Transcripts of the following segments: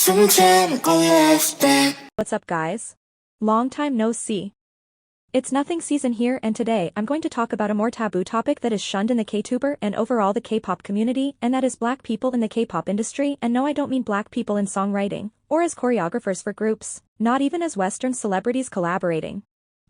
What's up, guys? Long time no see. It's nothing season here, and today I'm going to talk about a more taboo topic that is shunned in the K-tuber and overall the K-pop community, and that is black people in the K-pop industry. And no, I don't mean black people in songwriting, or as choreographers for groups, not even as Western celebrities collaborating.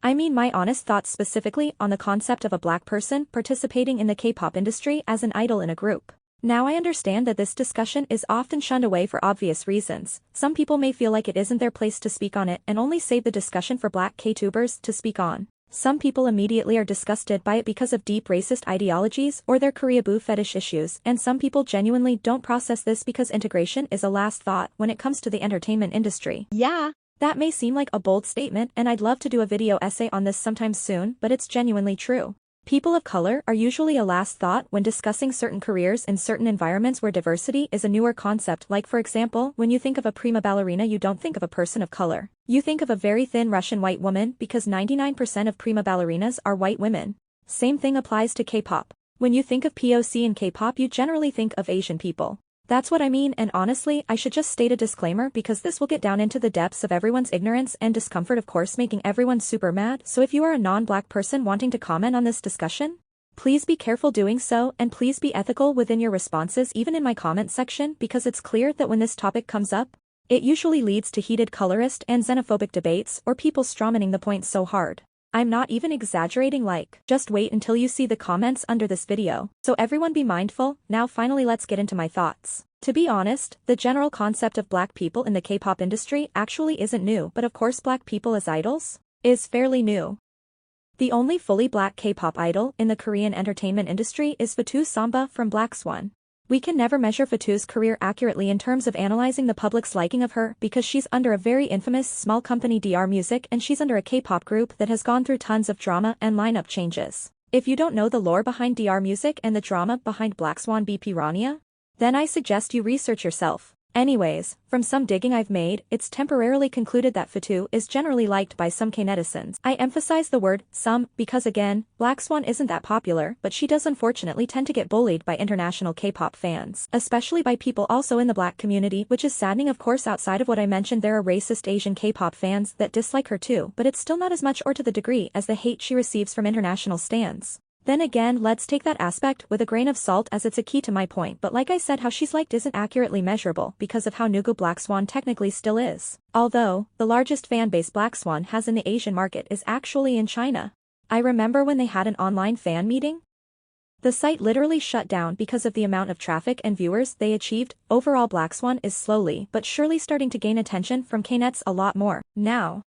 I mean my honest thoughts specifically on the concept of a black person participating in the K-pop industry as an idol in a group. Now, I understand that this discussion is often shunned away for obvious reasons. Some people may feel like it isn't their place to speak on it and only save the discussion for black K-tubers to speak on. Some people immediately are disgusted by it because of deep racist ideologies or their Koreaboo fetish issues, and some people genuinely don't process this because integration is a last thought when it comes to the entertainment industry. Yeah, that may seem like a bold statement, and I'd love to do a video essay on this sometime soon, but it's genuinely true. People of color are usually a last thought when discussing certain careers in certain environments where diversity is a newer concept. Like, for example, when you think of a prima ballerina, you don't think of a person of color. You think of a very thin Russian white woman because 99% of prima ballerinas are white women. Same thing applies to K-pop. When you think of POC in K-pop, you generally think of Asian people. That's what I mean, and honestly, I should just state a disclaimer because this will get down into the depths of everyone's ignorance and discomfort, of course making everyone super mad. So if you are a non-black person wanting to comment on this discussion, please be careful doing so, and please be ethical within your responses even in my comment section, because it's clear that when this topic comes up, it usually leads to heated colorist and xenophobic debates or people strawmanning the point so hard. I'm not even exaggerating, like, just wait until you see the comments under this video. So everyone be mindful. Now finally let's get into my thoughts. To be honest, the general concept of black people in the K-pop industry actually isn't new, but of course black people as idols is fairly new. The only fully black K-pop idol in the Korean entertainment industry is Fatu Samba from Black Swan. We can never measure Fatu's career accurately in terms of analyzing the public's liking of her because she's under a very infamous small company DR Music, and she's under a K-pop group that has gone through tons of drama and lineup changes. If you don't know the lore behind DR Music and the drama behind Black Swan Bvndit, then I suggest you research yourself. Anyways, from some digging I've made, it's temporarily concluded that Fatu is generally liked by some K-netizens. I emphasize the word some because again, Black Swan isn't that popular, but she does unfortunately tend to get bullied by international K-pop fans, especially by people also in the black community, which is saddening. Of course, outside of what I mentioned, there are racist Asian K-pop fans that dislike her too, but it's still not as much or to the degree as the hate she receives from international stans. Then again, let's take that aspect with a grain of salt as it's a key to my point, but like I said, how she's liked isn't accurately measurable because of how new Black Swan technically still is. Although, the largest fanbase Black Swan has in the Asian market is actually in China. I remember when they had an online fan meeting, the site literally shut down because of the amount of traffic and viewers they achieved. Overall, Black Swan is slowly but surely starting to gain attention from K-nets a lot more now.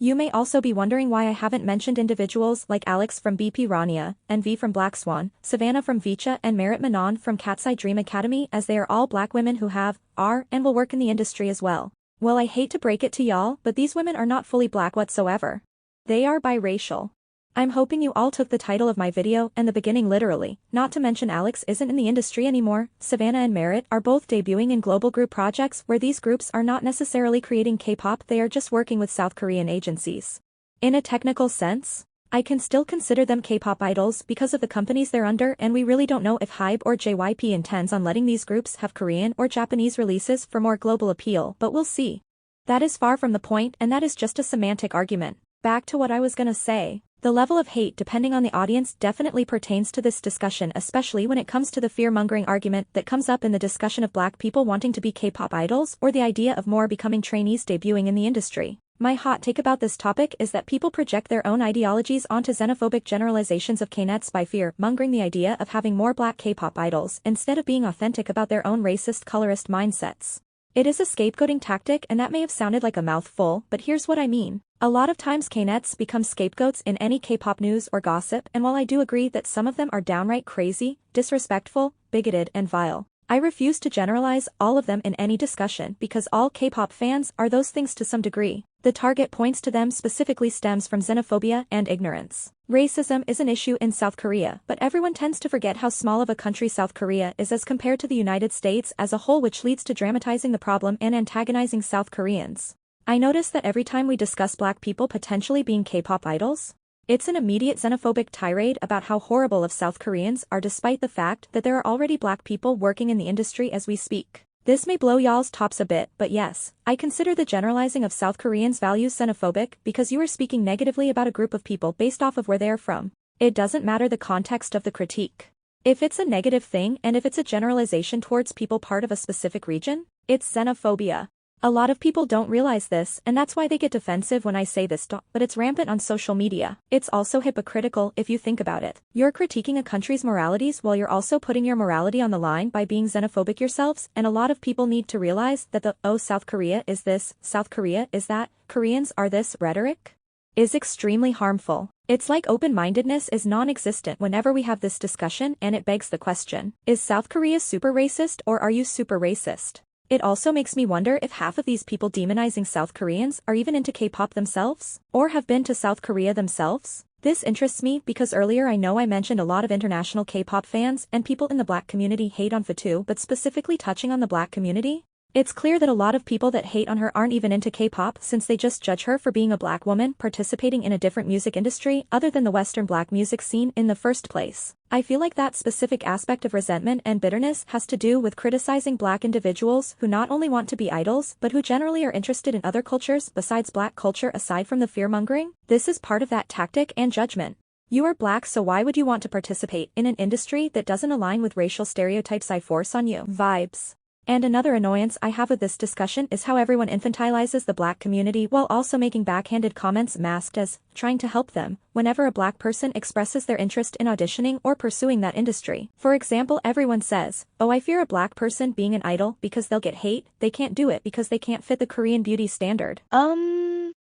You may also be wondering why I haven't mentioned individuals like Alex from Bvndit, and V from Black Swan, Savannah from Vicha, and Merit Manon from Cat's Eye Dream Academy, as they are all black women who have, are, and will work in the industry as well. Well, I hate to break it to y'all, but these women are not fully black whatsoever. They are biracial. I'm hoping you all took the title of my video and the beginning literally, not to mention Alex isn't in the industry anymore. Savannah and Merit are both debuting in global group projects where these groups are not necessarily creating K-pop, they are just working with South Korean agencies. In a technical sense, I can still consider them K-pop idols because of the companies they're under, and we really don't know if HYBE or JYP intends on letting these groups have Korean or Japanese releases for more global appeal, but we'll see. That is far from the point, and that is just a semantic argument. Back to what I was gonna say. The level of hate depending on the audience definitely pertains to this discussion, especially when it comes to the fear-mongering argument that comes up in the discussion of black people wanting to be K-pop idols or the idea of more becoming trainees debuting in the industry. My hot take about this topic is that people project their own ideologies onto xenophobic generalizations of K-nets by fear-mongering the idea of having more black K-pop idols instead of being authentic about their own racist colorist mindsets. It is a scapegoating tactic, and that may have sounded like a mouthful, but here's what I mean. A lot of times K-nets become scapegoats in any K-pop news or gossip, and while I do agree that some of them are downright crazy, disrespectful, bigoted, and vile, I refuse to generalize all of them in any discussion because all K-pop fans are those things to some degree. The target points to them specifically stems from xenophobia and ignorance. Racism is an issue in South Korea, but everyone tends to forget how small of a country South Korea is as compared to the United States as a whole, which leads to dramatizing the problem and antagonizing South Koreans. I notice that every time we discuss black people potentially being K-pop idols, it's an immediate xenophobic tirade about how horrible of South Koreans are, despite the fact that there are already black people working in the industry as we speak. This may blow y'all's tops a bit, but yes, I consider the generalizing of South Koreans' values xenophobic because you are speaking negatively about a group of people based off of where they are from. It doesn't matter the context of the critique. If it's a negative thing and if it's a generalization towards people part of a specific region, it's xenophobia. A lot of people don't realize this, and that's why they get defensive when I say this, but it's rampant on social media. It's also hypocritical if you think about it. You're critiquing a country's moralities while you're also putting your morality on the line by being xenophobic yourselves, and a lot of people need to realize that the "oh, South Korea is this, South Korea is that, Koreans are this" rhetoric is extremely harmful. It's like open-mindedness is non-existent whenever we have this discussion, and it begs the question, is South Korea super racist or are you super racist? It also makes me wonder if half of these people demonizing South Koreans are even into K-pop themselves, or have been to South Korea themselves. This interests me because earlier I know I mentioned a lot of international K-pop fans and people in the Black community hate on Fatu, but specifically touching on the Black community. It's clear that a lot of people that hate on her aren't even into K-pop since they just judge her for being a Black woman participating in a different music industry other than the Western Black music scene in the first place. I feel like that specific aspect of resentment and bitterness has to do with criticizing Black individuals who not only want to be idols but who generally are interested in other cultures besides Black culture aside from the fear-mongering. This is part of that tactic and judgment. You are Black, so why would you want to participate in an industry that doesn't align with racial stereotypes I force on you? Vibes. And another annoyance I have with this discussion is how everyone infantilizes the Black community while also making backhanded comments masked as trying to help them whenever a Black person expresses their interest in auditioning or pursuing that industry. For example, everyone says, "Oh, I fear a Black person being an idol because they'll get hate, they can't do it because they can't fit the Korean beauty standard."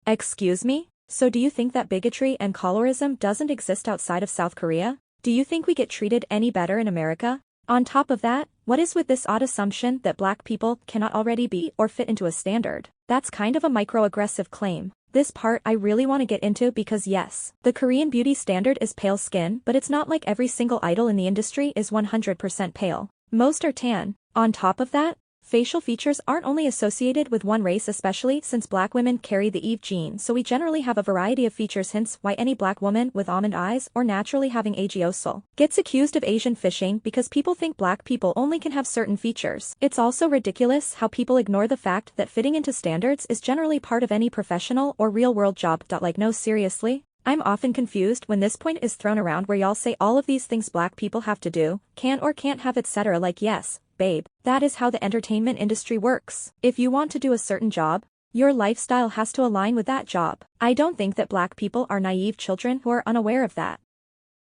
Excuse me? So do you think that bigotry and colorism doesn't exist outside of South Korea? Do you think we get treated any better in America? On top of that, what is with this odd assumption that Black people cannot already be or fit into a standard? That's kind of a microaggressive claim. This part I really want to get into because yes, the Korean beauty standard is pale skin, but it's not like every single idol in the industry is 100% pale. Most are tan. On top of that, facial features aren't only associated with one race, especially since Black women carry the I.O.I gene, so we generally have a variety of features, hence why any Black woman with almond eyes or naturally having agiosol gets accused of Asian fishing because people think Black people only can have certain features. It's also ridiculous how people ignore the fact that fitting into standards is generally part of any professional or real-world job. Like, no, seriously? I'm often confused when this point is thrown around where y'all say all of these things Black people have to do, can or can't have, etc. Like, yes, babe, that is how the entertainment industry works. If you want to do a certain job, your lifestyle has to align with that job. I don't think that Black people are naive children who are unaware of that.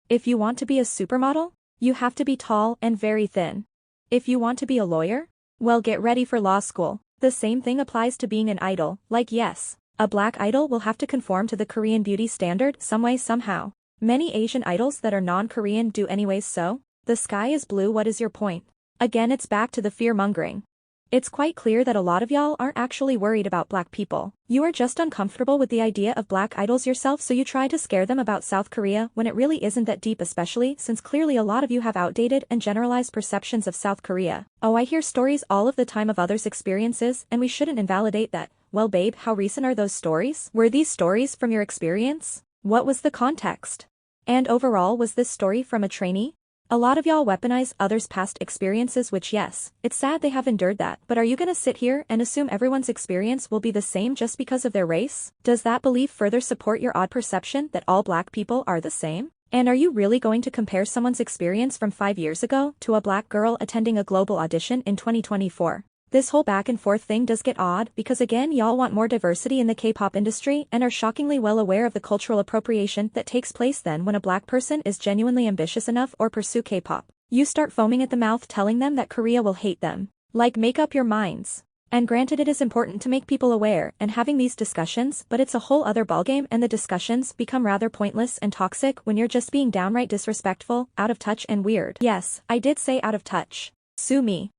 If you want to be a supermodel, you have to be tall and very thin. If you want to be a lawyer, well, get ready for law school. The same thing applies to being an idol. Like, yes, a Black idol will have to conform to the Korean beauty standard some way somehow. Many Asian idols that are non-Korean do anyways, so the sky is blue. What is your point? Again, it's back to the fear-mongering. It's quite clear that a lot of y'all aren't actually worried about Black people. You are just uncomfortable with the idea of Black idols yourself, so you try to scare them about South Korea when it really isn't that deep, especially since clearly a lot of you have outdated and generalized perceptions of South Korea. Oh, I hear stories all of the time of others' experiences, and we shouldn't invalidate that. Well, babe, how recent are those stories? Were these stories from your experience? What was the context? And overall, was this story from a trainee? A lot of y'all weaponize others' past experiences, which yes, it's sad they have endured that, but are you gonna sit here and assume everyone's experience will be the same just because of their race? Does that belief further support your odd perception that all Black people are the same? And are you really going to compare someone's experience from 5 years ago to a Black girl attending a global audition in 2024? This whole back and forth thing does get odd because again, y'all want more diversity in the K-pop industry and are shockingly well aware of the cultural appropriation that takes place then when a Black person is genuinely ambitious enough or pursue K-pop. You start foaming at the mouth telling them that Korea will hate them. Like, make up your minds. And granted, it is important to make people aware and having these discussions, but it's a whole other ballgame and the discussions become rather pointless and toxic when you're just being downright disrespectful, out of touch and weird. Yes, I did say out of touch. Sue me.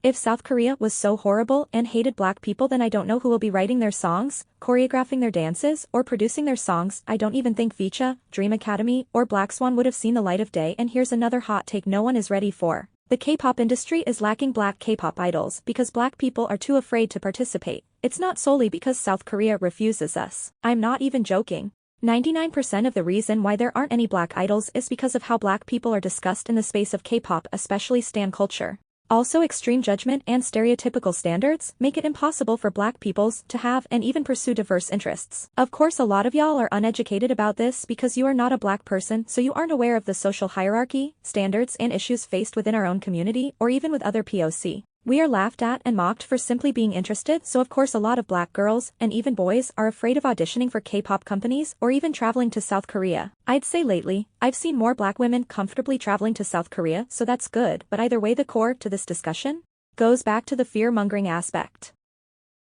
If South Korea was so horrible and hated Black people, then I don't know who will be writing their songs, choreographing their dances, or producing their songs. I don't even think VIVIZ, Dream Academy, or Black Swan would have seen the light of day. And here's another hot take no one is ready for. The K-pop industry is lacking Black K-pop idols because Black people are too afraid to participate. It's not solely because South Korea refuses us. I'm not even joking. 99% of the reason why there aren't any Black idols is because of how Black people are discussed in the space of K-pop, especially stan culture. Also, extreme judgment and stereotypical standards make it impossible for Black peoples to have and even pursue diverse interests. Of course, a lot of y'all are uneducated about this because you are not a Black person, so you aren't aware of the social hierarchy, standards, and issues faced within our own community or even with other POC. We are laughed at and mocked for simply being interested, so of course a lot of Black girls, and even boys, are afraid of auditioning for K-pop companies or even traveling to South Korea. I'd say lately, I've seen more Black women comfortably traveling to South Korea, so that's good, but either way the core to this discussion goes back to the fear-mongering aspect.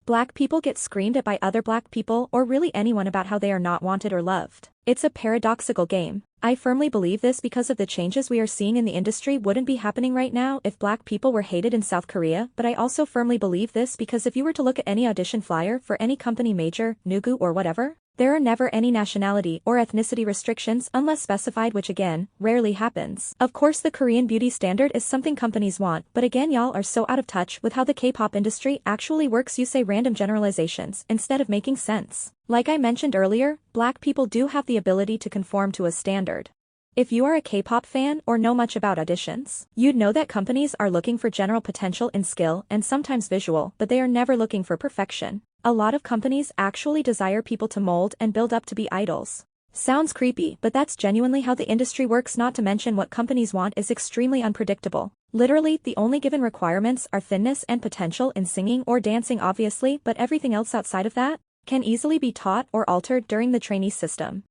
Black people get screamed at by other Black people or really anyone about how they are not wanted or loved. It's a paradoxical game. I firmly believe this because of the changes we are seeing in the industry wouldn't be happening right now if Black people were hated in South Korea, but I also firmly believe this because if you were to look at any audition flyer for any company major, Nugu or whatever, there are never any nationality or ethnicity restrictions unless specified, which again, rarely happens. Of course the Korean beauty standard is something companies want, but again y'all are so out of touch with how the K-pop industry actually works. You say random generalizations instead of making sense. Like I mentioned earlier, Black people do have the ability to conform to a standard. If you are a K-pop fan or know much about auditions, you'd know that companies are looking for general potential in skill and sometimes visual, but they are never looking for perfection. A lot of companies actually desire people to mold and build up to be idols. Sounds creepy, but that's genuinely how the industry works. Not to mention what companies want is extremely unpredictable. Literally, the only given requirements are thinness and potential in singing or dancing obviously, but everything else outside of that can easily be taught or altered during the trainee system.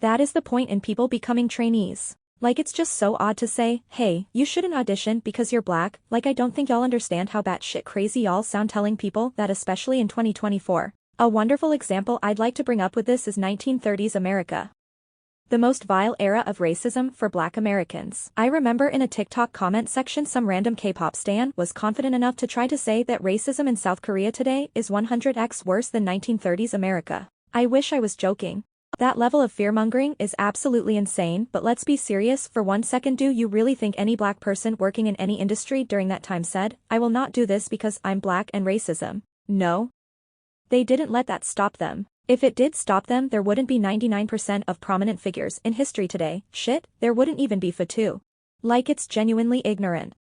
That is the point in people becoming trainees. Like it's just so odd to say, hey, you shouldn't audition because you're Black, like I don't think y'all understand how batshit crazy y'all sound telling people that, especially in 2024. A wonderful example I'd like to bring up with this is 1930s America. The most vile era of racism for Black Americans. I remember in a TikTok comment section some random K-pop stan was confident enough to try to say that racism in South Korea today is 100x worse than 1930s America. I wish I was joking. That level of fear-mongering is absolutely insane, but let's be serious for 1 second. Do you really think any Black person working in any industry during that time said, I will not do this because I'm Black and racism? No. They didn't let that stop them. If it did stop them, there wouldn't be 99% of prominent figures in history today. Shit, there wouldn't even be Fatu. Like it's genuinely ignorant.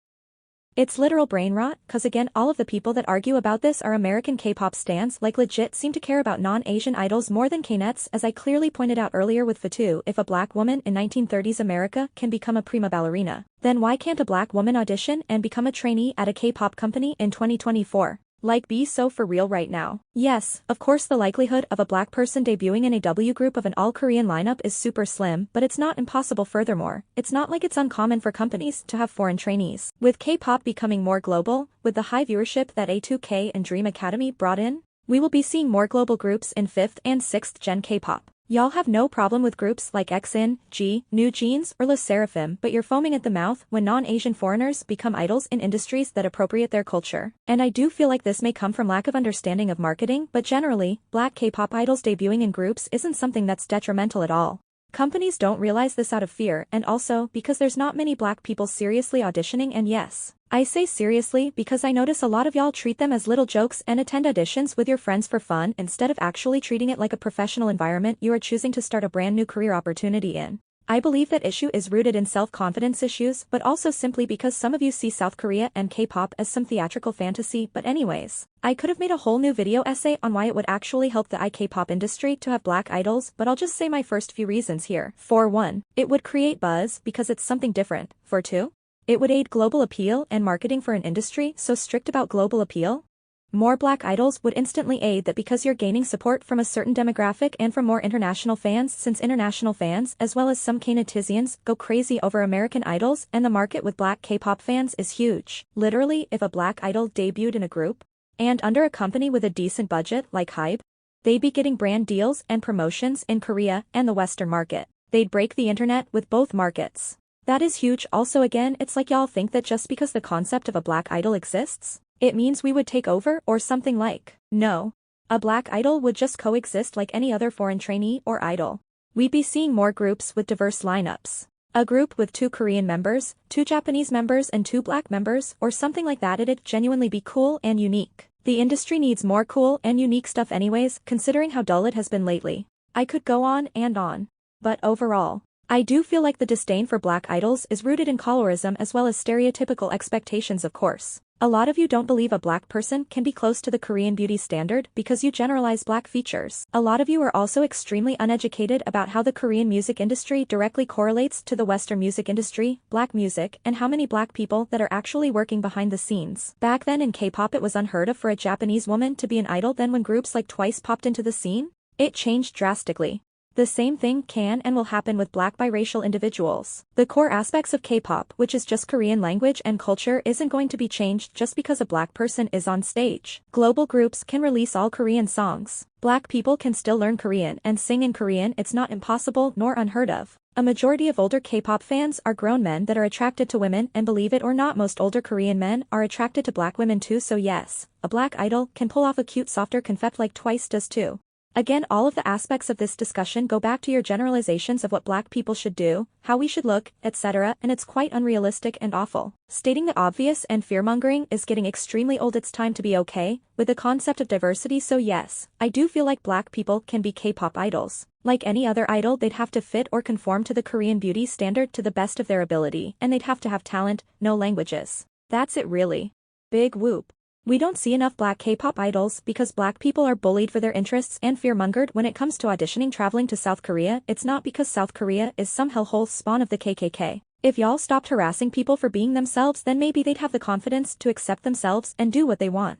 It's literal brain rot, cause again all of the people that argue about this are American K-pop stans, like legit seem to care about non-Asian idols more than K-nets. As I clearly pointed out earlier with Fatu, if a Black woman in 1930s America can become a prima ballerina, then why can't a Black woman audition and become a trainee at a K-pop company in 2024? Like be so for real right now. Yes, of course the likelihood of a Black person debuting in a W group of an all-Korean lineup is super slim, but it's not impossible. Furthermore, it's not like it's uncommon for companies to have foreign trainees. With K-pop becoming more global, with the high viewership that A2K and Dream Academy brought in, we will be seeing more global groups in 5th and 6th gen K-pop. Y'all have no problem with groups like XN, G, newjeans, or lesserafim, but you're foaming at the mouth when non-Asian foreigners become idols in industries that appropriate their culture. And I do feel like this may come from lack of understanding of marketing, but generally, Black K-pop idols debuting in groups isn't something that's detrimental at all. Companies don't realize this out of fear, and also because there's not many Black people seriously auditioning. And yes, I say seriously because I notice a lot of y'all treat them as little jokes and attend auditions with your friends for fun instead of actually treating it like a professional environment you are choosing to start a brand new career opportunity in. I believe that issue is rooted in self-confidence issues, but also simply because some of you see South Korea and K-pop as some theatrical fantasy. But anyways, I could have made a whole new video essay on why it would actually help the K-pop industry to have Black idols, but I'll just say my first few reasons here. For 1, it would create buzz because it's something different. For 2, it would aid global appeal and marketing for an industry so strict about global appeal. More Black idols would instantly aid that because you're gaining support from a certain demographic and from more international fans, since international fans, as well as some K-netizians, go crazy over American idols, and the market with Black K-pop fans is huge. Literally, if a Black idol debuted in a group, and under a company with a decent budget like I-dle, they'd be getting brand deals and promotions in Korea and the Western market. They'd break the internet with both markets. That is huge. Also again, it's like y'all think that just because the concept of a Black idol exists, it means we would take over or something like. No. A Black idol would just coexist like any other foreign trainee or idol. We'd be seeing more groups with diverse lineups. A group with 2 Korean members, 2 Japanese members and 2 Black members, or something like that. It'd genuinely be cool and unique. The industry needs more cool and unique stuff anyways, considering how dull it has been lately. I could go on and on. But overall, I do feel like the disdain for black idols is rooted in colorism as well as stereotypical expectations, of course. A lot of you don't believe a black person can be close to the Korean beauty standard because you generalize black features. A lot of you are also extremely uneducated about how the Korean music industry directly correlates to the Western music industry, black music, and how many black people that are actually working behind the scenes. Back then in K-pop it was unheard of for a Japanese woman to be an idol. Then when groups like Twice popped into the scene, it changed drastically. The same thing can and will happen with black biracial individuals. The core aspects of K-pop, which is just Korean language and culture, isn't going to be changed just because a black person is on stage. Global groups can release all Korean songs. Black people can still learn Korean and sing in Korean. It's not impossible nor unheard of. A majority of older K-pop fans are grown men that are attracted to women, and believe it or not, most older Korean men are attracted to black women too. So yes, a black idol can pull off a cute softer concept like Twice does too. Again, all of the aspects of this discussion go back to your generalizations of what black people should do, how we should look, etc., and it's quite unrealistic and awful. Stating the obvious and fearmongering is getting extremely old. It's time to be okay with the concept of diversity. So yes, I do feel like black people can be K-pop idols. Like any other idol, they'd have to fit or conform to the Korean beauty standard to the best of their ability, and they'd have to have talent, no languages. That's it really. Big whoop. We don't see enough black K-pop idols because black people are bullied for their interests and fearmongered when it comes to auditioning. Traveling to South Korea, it's not because South Korea is some hellhole spawn of the KKK. If y'all stopped harassing people for being themselves, then maybe they'd have the confidence to accept themselves and do what they want.